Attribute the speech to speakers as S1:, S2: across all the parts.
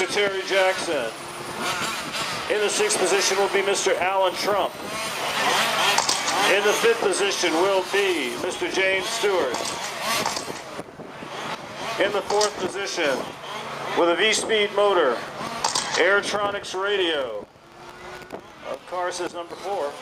S1: Mr. Terry Jackson. In the 6th position will be Mr. Alan Trump. In the 5th position will be Mr. James Stewart. In the 4th position, with a V-Speed motor, Airtronics Radio. Car says number 4.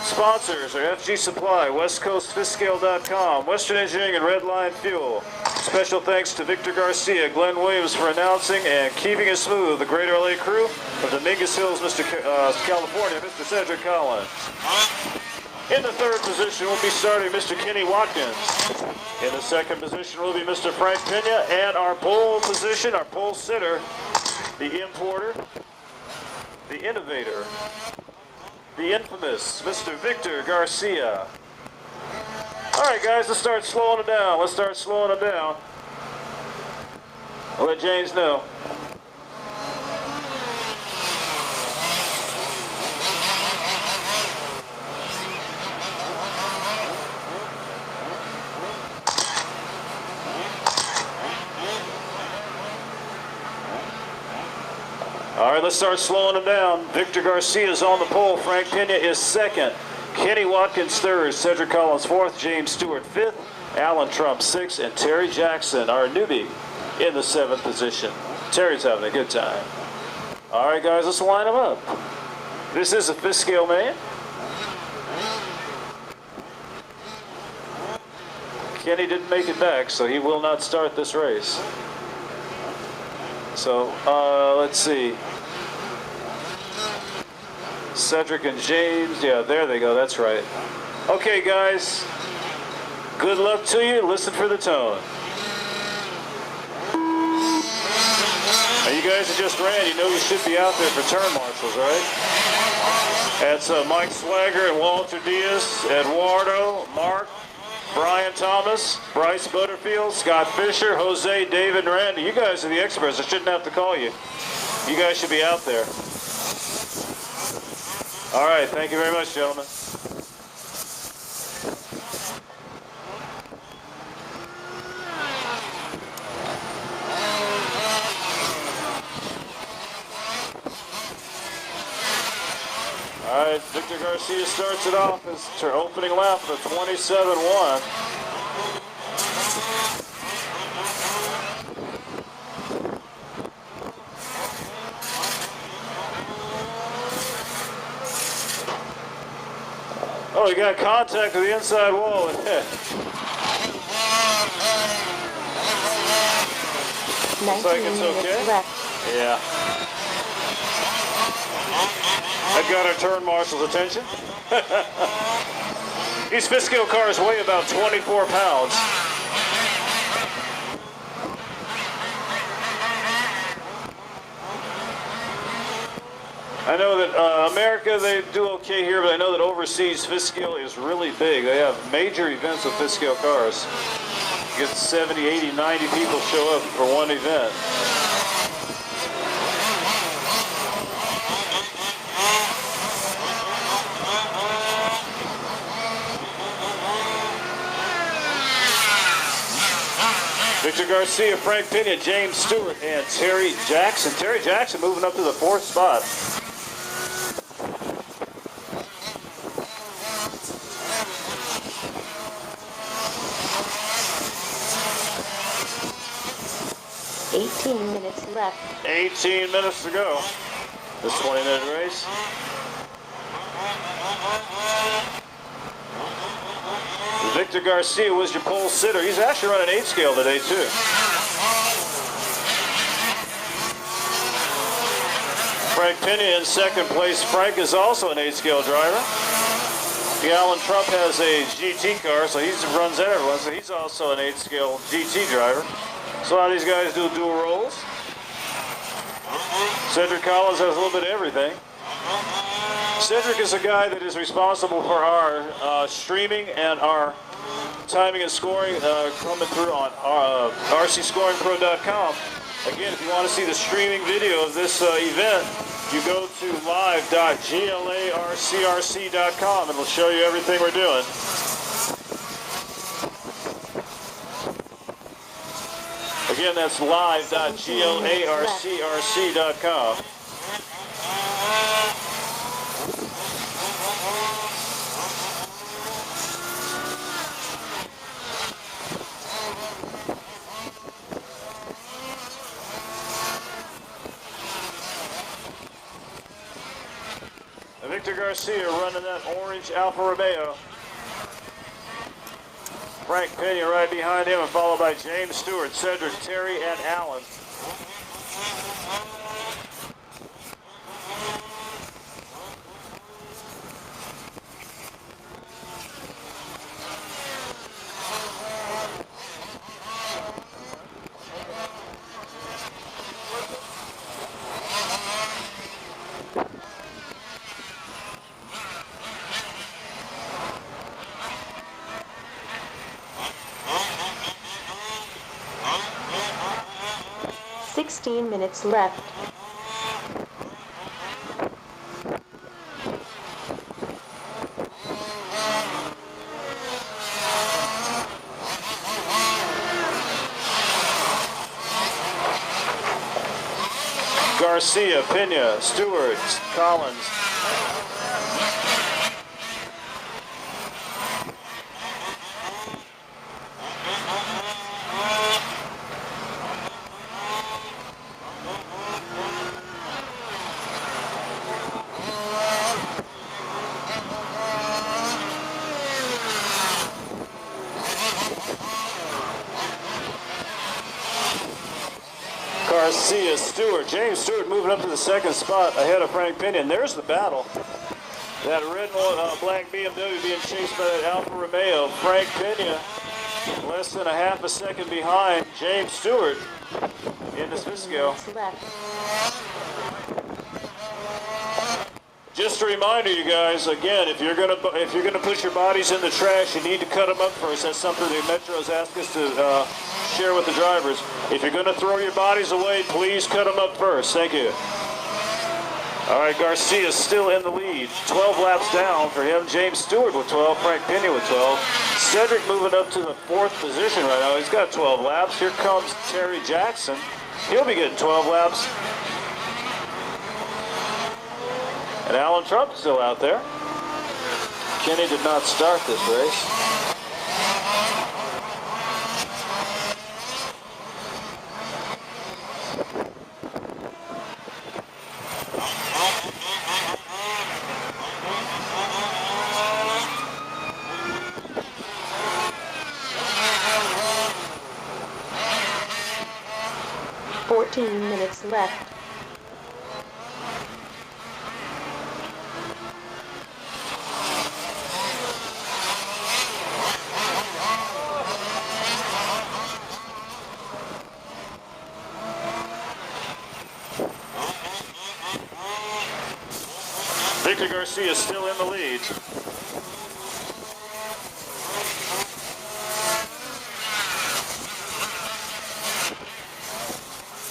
S1: Sponsors are FG Supply, WestCoastFishScale.com, Western Engineering, and Redline Fuel. Special thanks to Victor Garcia, Glenn Williams for announcing and keeping it smooth. The Greater LA crew from Dominguez Hills, California, Mr. Cedric Collins. In the 3rd position will be starting Mr. Kenny Watkins. In the 2nd position will be Mr. Frank Pena, and our pole position, our pole sitter, the importer, the innovator, the infamous Mr. Victor Garcia. All right, guys, let's start slowing it down. I'll let James know. All right, let's start slowing them down. Victor Garcia is on the pole. Frank Pena is 2nd. Kenny Watkins 3rd. Cedric Collins 4th. James Stewart 5th. Alan Trump 6th. And Terry Jackson, our newbie, in the 7th position. Terry's having a good time. All right, guys, let's line them up. This is a fifth scale man. Kenny didn't make it back, so he will not start this race. So, let's see. Cedric and James, yeah, there they go, that's right. Okay, guys, good luck to you. Listen for the tone. Now, you guys that just ran, you know you should be out there for turn marshals, right? That's Mike Swagger and Walter Diaz, Eduardo, Mark, Brian Thomas, Bryce Butterfield, Scott Fisher, Jose, David, and Randy. You guys are the experts. I shouldn't have to call you. You guys should be out there. All right. Thank you very much, gentlemen. All right, Victor Garcia starts it off as her opening lap for 27-1. Oh, he got contact with the inside wall. Looks like it's okay. Yeah. That got our turn marshal's attention. These fifth scale cars weigh about 24 pounds. I know that America, they do okay here, but I know that overseas fifth scale is really big. They have major events with fifth scale cars. You get 70, 80, 90 people show up for one event. Victor Garcia, Frank Pena, James Stewart, and Terry Jackson. Terry Jackson moving up to the 4th spot.
S2: Minutes left.
S1: 18 minutes to go. This 20-minute race. Victor Garcia was your pole sitter. He's actually running 8 scale today, too. Frank Pena in 2nd place. Frank is also an 8 scale driver. Alan Trump has a GT car, so he runs that everyone, so he's also an 8 scale GT driver. So a lot of these guys do dual roles. Cedric Collins has a little bit of everything. Cedric is a guy that is responsible for our streaming and our timing and scoring coming through on rcscoringpro.com. Again, if you want to see the streaming video of this event, you go to live.glarcrc.com and it'll show you everything we're doing. Again, that's live.GLARCRC.com. Victor Garcia running that orange Alfa Romeo. Frank Pena right behind him, and followed by James Stewart, Cedric, Terry, and Alan.
S2: Minutes left.
S1: Garcia, Pena, Stewart, Collins. Garcia, Stewart, James Stewart moving up to the second spot ahead of Frank Pena. And there's the battle. That red and black BMW being chased by that Alfa Romeo. Frank Pena less than a half a second behind James Stewart in this Visco. Just a reminder, you guys, again, if you're gonna put your bodies in the trash, you need to cut them up first. That's something the Metro's asked us to share with the drivers. If you're gonna throw your bodies away, please cut them up first. Thank you. All right, Garcia's still in the lead. 12 laps down for him. James Stewart with 12, Frank Pena with 12. Cedric moving up to the 4th position right now. He's got 12 laps. Here comes Terry Jackson. He'll be getting 12 laps. And Alan Trump's still out there. Kenny did not start this race.
S2: Minutes left.
S1: Victor Garcia is still in the lead.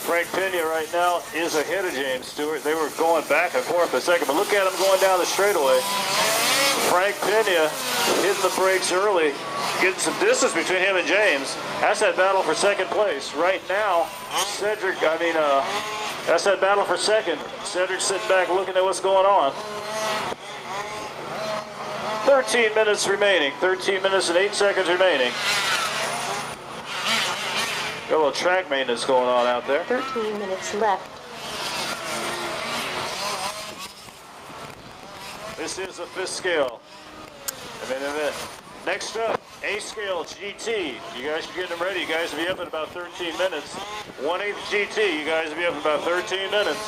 S1: Frank Pena right now is ahead of James Stewart. They were going back and forth for a second, but look at him going down the straightaway. Frank Pena hitting the brakes early, getting some distance between him and James. That's that battle for second place. Right now, that's that battle for second. Cedric sitting back looking at what's going on. 13 minutes remaining. 13 minutes and 8 seconds remaining. Got a little track maintenance going on out there.
S2: 13 minutes left.
S1: This is the 5th scale. Next up, A scale GT. You guys are getting them ready. You guys will be up in about 13 minutes. 1/8 GT. You guys will be up in about 13 minutes.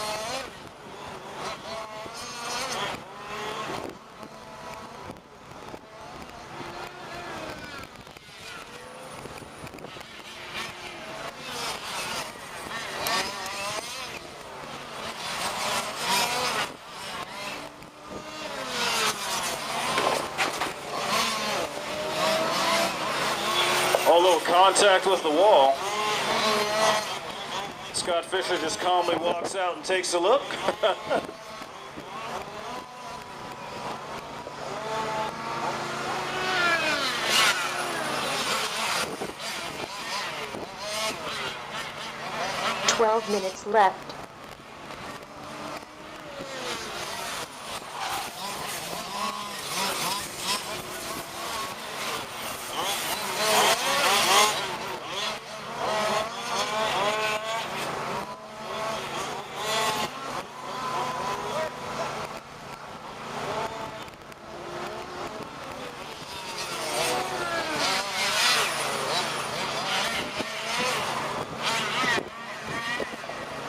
S1: A little contact with the wall. Scott Fisher just calmly walks out and takes a look.
S2: 12 minutes left.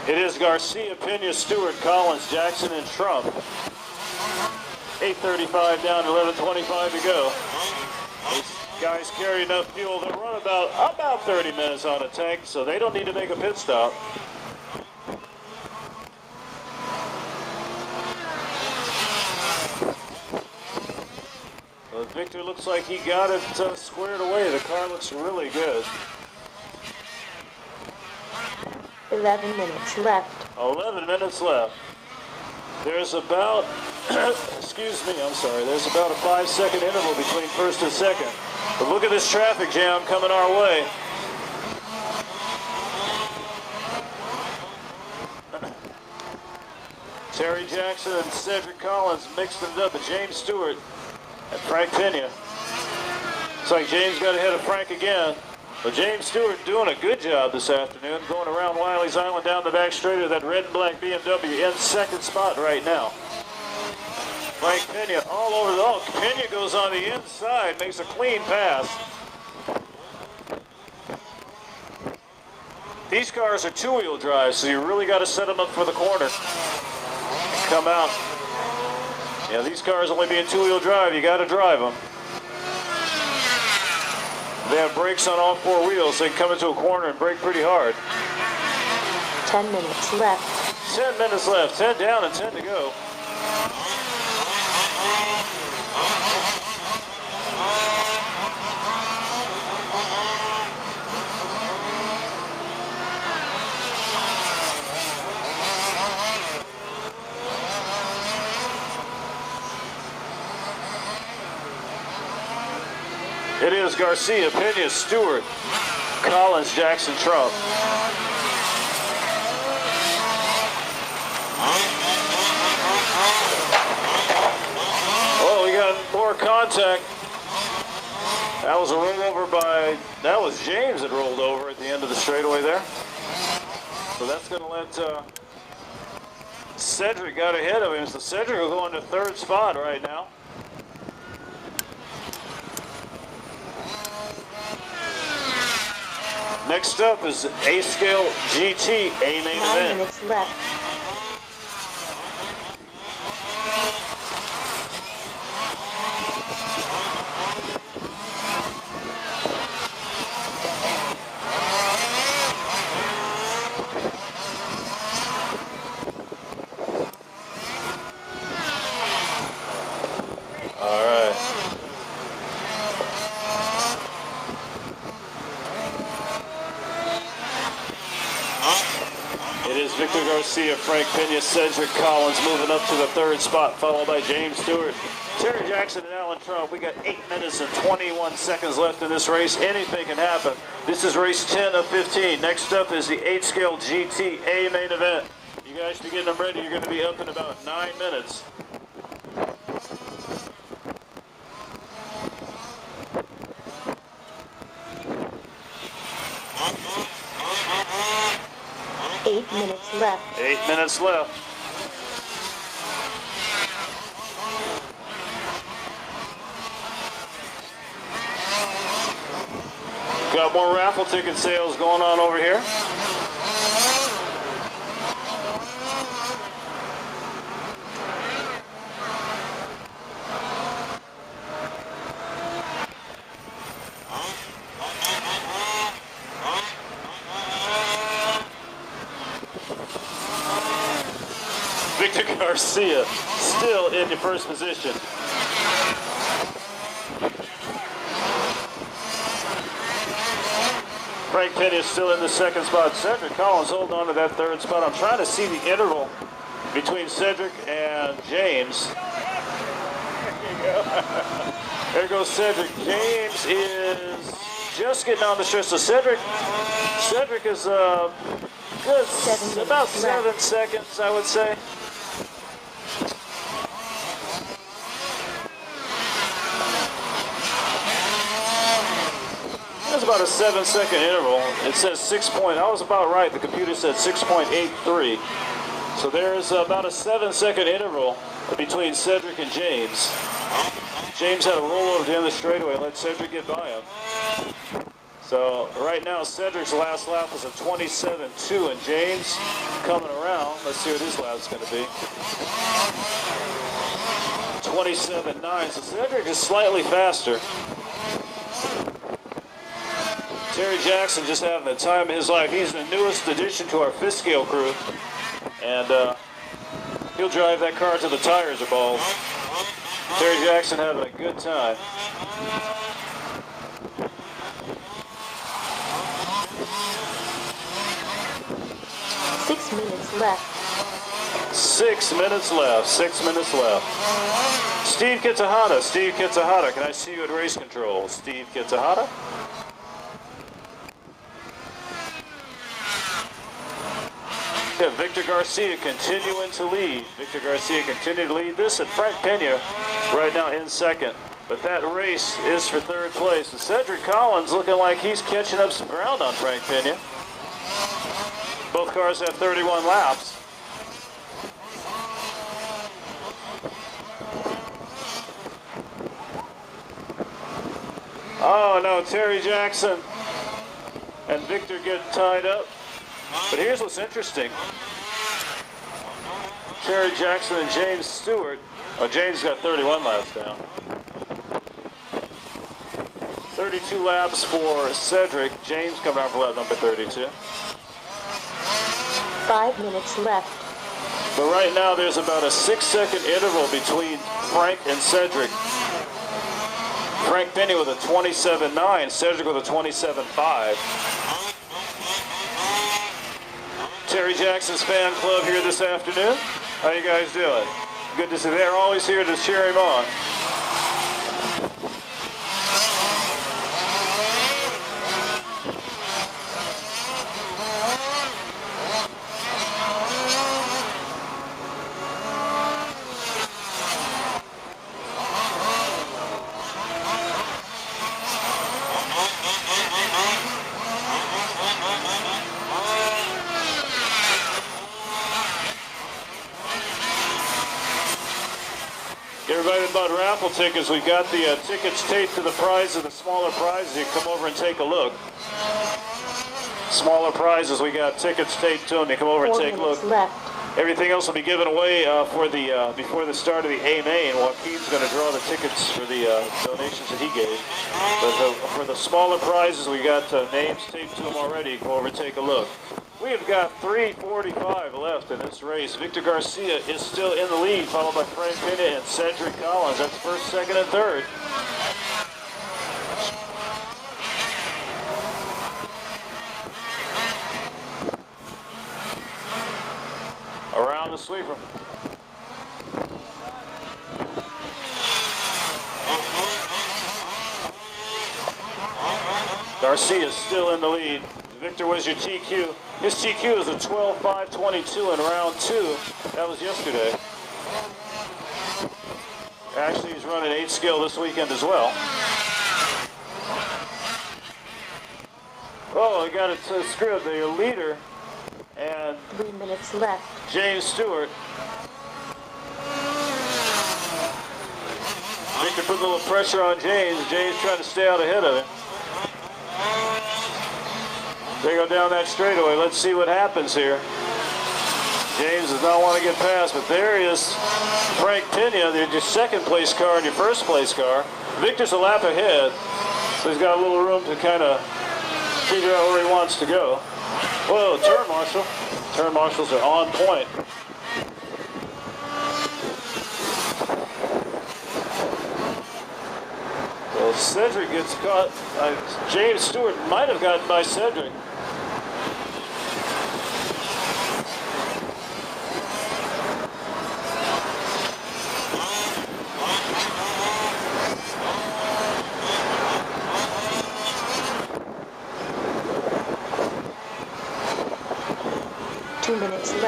S1: It is Garcia, Pena, Stewart, Collins, Jackson, and Trump. 8:35 down to 11:25 to go. These guys carry enough fuel. They'll run about 30 minutes on a tank, so they don't need to make a pit stop. But Victor looks like he got it squared away. The car looks really good.
S2: 11 minutes left.
S1: 11 minutes left. There's about, excuse me, I'm sorry, there's about a 5-second interval between first and second. But look at this traffic jam coming our way. Terry Jackson and Cedric Collins mixed it up with James Stewart and Frank Pena. Looks like James got ahead of Frank again. But James Stewart doing a good job this afternoon, going around Wiley's Island down the back straight of that red and black BMW in second spot right now. Frank Pena all over the, oh, Pena goes on the inside, makes a clean pass. These cars are two-wheel drive, so you really got to set them up for the corner and come out. Yeah, these cars only being two-wheel drive, you got to drive them. They have brakes on all four wheels. They can come into a corner and brake pretty hard.
S2: 10 minutes left.
S1: 10 minutes left. 10 down and 10 to go. It is Garcia, Pena, Stewart, Collins, Jackson, Trump. Oh, we got more contact. That was a rollover by, that was James that rolled over at the end of the straightaway there. So that's going to let Cedric got ahead of him. So Cedric will go into third spot right now. Next up is A-Scale GT A main
S2: 9
S1: event.
S2: minutes left.
S1: All right. It is Victor Garcia, Frank Pena, Cedric Collins moving up to the third spot, followed by James Stewart, Terry Jackson, and Alan Trump. We got 8 minutes and 21 seconds left in this race. Anything can happen. This is race 10 of 15. Next up is the 8-scale GT A main event. You guys should be getting them ready. You're going to be up in about 9 minutes.
S2: Eight minutes left.
S1: 8 minutes left. Got more raffle ticket sales going on over here. Victor Garcia still in the first position. Frank Pena is still in the second spot. Cedric Collins holding on to that third spot. I'm trying to see the interval between Cedric and James. There goes Cedric. James is just getting on the stretch. So Cedric is a It's about 7 seconds, I would say. That's about a 7-second interval. It says 6 point. I was about right. The computer said 6.83. So there's about a 7-second interval between Cedric and James. James had a rollover to end the straightaway and let Cedric get by him. So right now Cedric's last lap was a 27.2, and James coming around. Let's see what his lap's going to be. 27.9. So Cedric is slightly faster. Terry Jackson just having the time of his life. He's the newest addition to our fifth scale crew, and he'll drive that car till the tires are bald. Terry Jackson having a good time.
S2: Six minutes left.
S1: 6 minutes left. 6 minutes left. Steve Kitahara. Steve Kitahara. Can I see you at race control? Steve Kitahara. Yeah, Victor Garcia continuing to lead. Victor Garcia continuing to lead this, and Frank Pena right now in second. But that race is for third place. And Cedric Collins looking like he's catching up some ground on Frank Pena. Both cars have 31 laps. Oh no, Terry Jackson and Victor get tied up. But here's what's interesting. Terry Jackson and James Stewart. Oh, James got 31 laps down. 32 laps for Cedric. James coming out for lap number 32.
S2: 5 minutes left.
S1: But right now there's about a 6-second interval between Frank and Cedric. Frank Penny with a 27.9, Cedric with a 27.5. Terry Jackson's fan club here this afternoon. How you guys doing? Good to see. They're always here to cheer him on. Everybody about raffle tickets, we've got the tickets taped to the prizes, the smaller prizes. You can come over and take a look. Smaller prizes, we got tickets taped to them. You come over and take a look.
S2: Left.
S1: Everything else will be given away for the before the start of the A main. Joaquin's going to draw the tickets for the donations that he gave. But for the smaller prizes, we got names taped to them already. Come over and take a look. We have got 3:45 left in this race. Victor Garcia is still in the lead, followed by Frank Pena and Cedric Collins. That's first, second, and third. Around the sweeper. Garcia is still in the lead. Victor was your TQ. His TQ is a 12.522 in round 2. That was yesterday. Actually, he's running 8 scale this weekend as well. Oh, I got it screwed. The leader and
S2: 3 minutes left.
S1: James Stewart. Victor put a little pressure on James. James trying to stay out ahead of him. They go down that straightaway. Let's see what happens here. James does not want to get past, but there is Frank Pena, your second place car and your first place car. Victor's a lap ahead, so he's got a little room to kind of figure out where he wants to go. Whoa, turn marshal. Turn marshals are on point. Well, Cedric gets caught. James Stewart might have gotten by Cedric.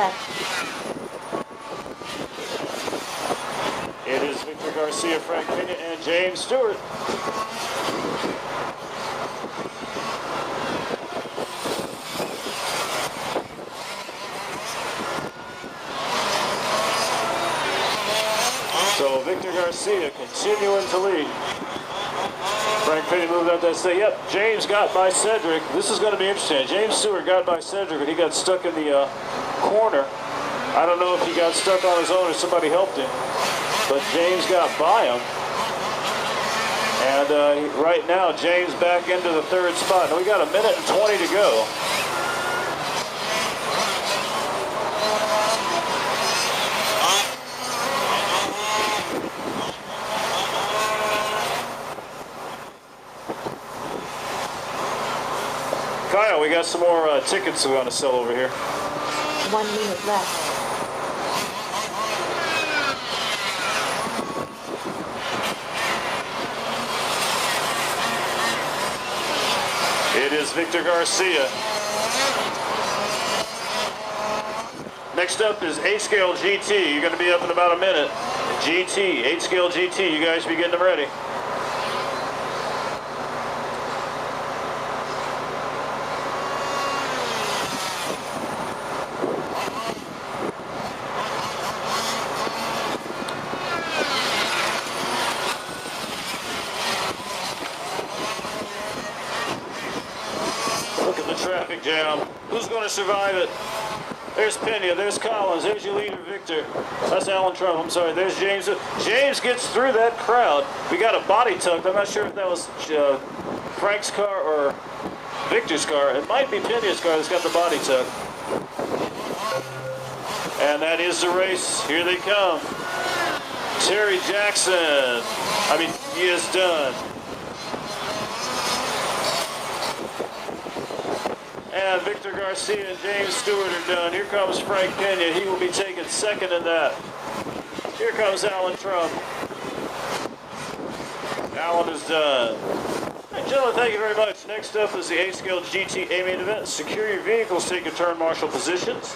S2: left.
S1: It is Victor Garcia, Frank Pena, and James Stewart. So Victor Garcia continuing to lead. Frank Pena moved out that state. Yep, James got by Cedric. This is going to be interesting. James Stewart got by Cedric, but he got stuck in the corner. I don't know if he got stuck on his own or somebody helped him, but James got by him. And right now, James back into the third spot. Now we got 1 minute and 20 to go. Kyle, we got some more tickets we want to sell over here.
S2: 1 minute left.
S1: It is Victor Garcia. Next up is 8-scale GT. You're going to be up in about a minute. GT, 8-scale GT. You guys be getting them ready. Look at the traffic jam. Who's going to survive it? There's Pena, there's Collins, there's your leader, Victor. That's Alan Trump, I'm sorry. There's James. James gets through that crowd. We got a body tucked. I'm not sure if that was Frank's car or Victor's car. It might be Pena's car that's got the body tucked. And that is the race. Here they come. Terry Jackson. He is done. And Victor Garcia and James Stewart are done. Here comes Frank Pena. He will be taking second in that. Here comes Alan Trump. Alan is done. Hey, gentlemen, thank you very much. Next up is the 8-scale GT A main event. Secure your vehicles, take your turn marshal positions.